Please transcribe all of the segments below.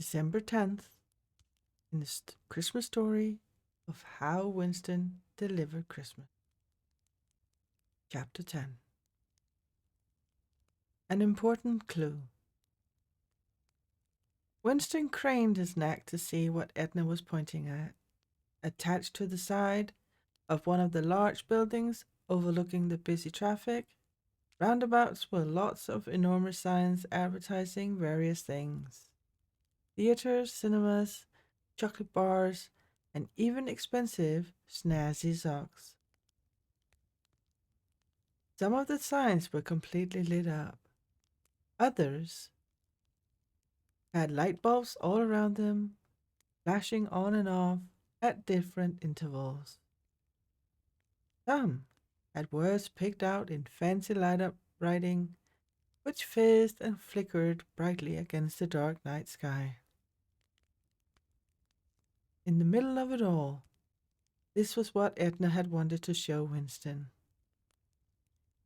December 10th, in the Christmas story of how Winston delivered Christmas. Chapter 10. An important clue. Winston craned his neck to see what Edna was pointing at. Attached to the side of one of the large buildings overlooking the busy traffic, roundabouts were lots of enormous signs advertising various things: theaters, cinemas, chocolate bars, and even expensive, snazzy socks. Some of the signs were completely lit up. Others had light bulbs all around them, flashing on and off at different intervals. Some had words picked out in fancy light up writing, which fizzed and flickered brightly against the dark night sky. In the middle of it all, this was what Edna had wanted to show Winston.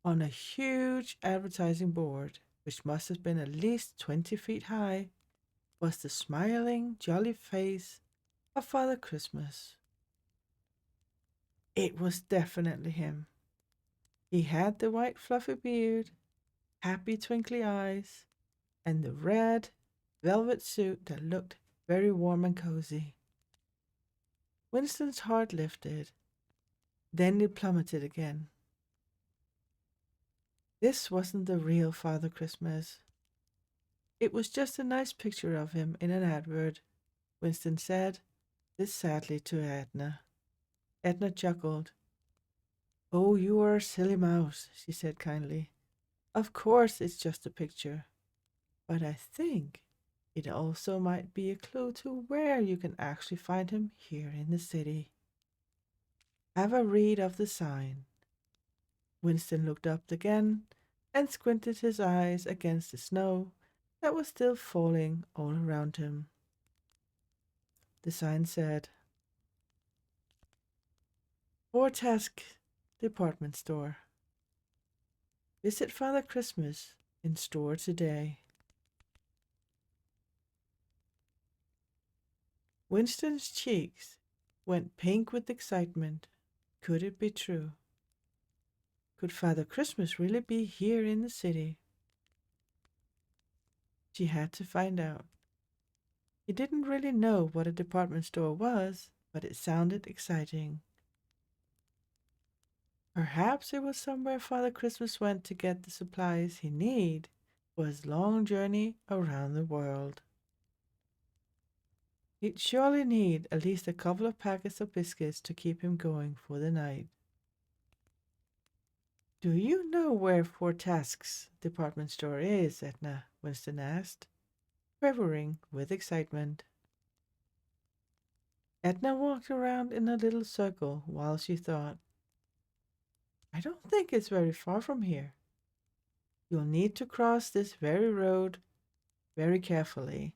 On a huge advertising board, which must have been at least 20 feet high, was the smiling, jolly face of Father Christmas. It was definitely him. He had the white fluffy beard, happy twinkly eyes, and the red velvet suit that looked very warm and cozy. Winston's heart lifted, then it plummeted again. This wasn't the real Father Christmas. It was just a nice picture of him in an advert, Winston said this sadly to Edna. Edna chuckled. "Oh, you are a silly mouse," she said kindly. "Of course it's just a picture. But I think it also might be a clue to where you can actually find him here in the city. Have a read of the sign." Winston looked up again and squinted his eyes against the snow that was still falling all around him. The sign said, "Fortask Department Store. Visit Father Christmas in store today." Winston's cheeks went pink with excitement. Could it be true? Could Father Christmas really be here in the city? She had to find out. He didn't really know what a department store was, but it sounded exciting. Perhaps it was somewhere Father Christmas went to get the supplies he needed for his long journey around the world. He'd surely need at least a couple of packets of biscuits to keep him going for the night. "Do you know where Fortask's department store is, Edna?" Winston asked, quivering with excitement. Edna walked around in a little circle while she thought. "I don't think it's very far from here. You'll need to cross this very road very carefully,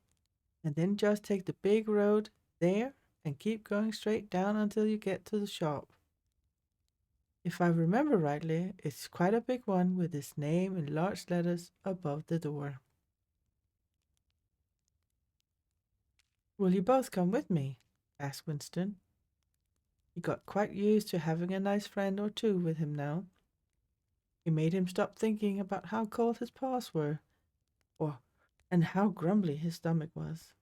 and then just take the big road there and keep going straight down until you get to the shop. If I remember rightly, it's quite a big one with his name in large letters above the door." "Will you both come with me?" asked Winston. He got quite used to having a nice friend or two with him now. It made him stop thinking about how cold his paws were, or and how grumbly his stomach was.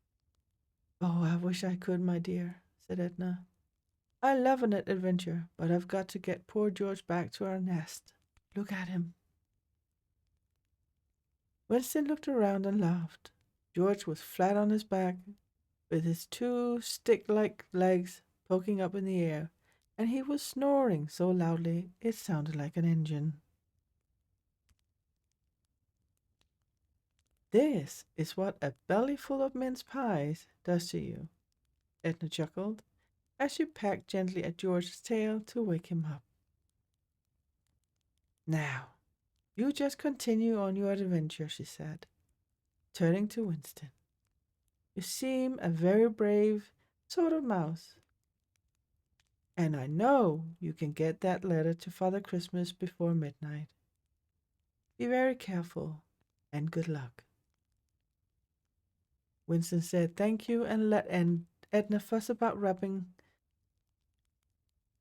"Oh, I wish I could, my dear," said Edna. "I love an adventure, but I've got to get poor George back to our nest. Look at him." Winston looked around and laughed. George was flat on his back, with his two stick-like legs poking up in the air, and he was snoring so loudly it sounded like an engine. "This is what a belly full of mince pies does to you," Edna chuckled, as she pecked gently at George's tail to wake him up. "Now, you just continue on your adventure," she said, turning to Winston. "You seem a very brave sort of mouse, and I know you can get that letter to Father Christmas before midnight. Be very careful, and good luck." Winston said thank you and let Edna fuss about wrapping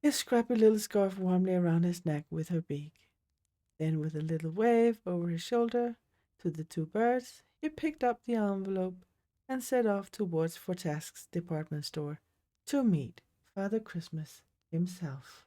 his scrappy little scarf warmly around his neck with her beak. Then, with a little wave over his shoulder to the two birds, he picked up the envelope and set off towards Fortask's department store to meet Father Christmas himself.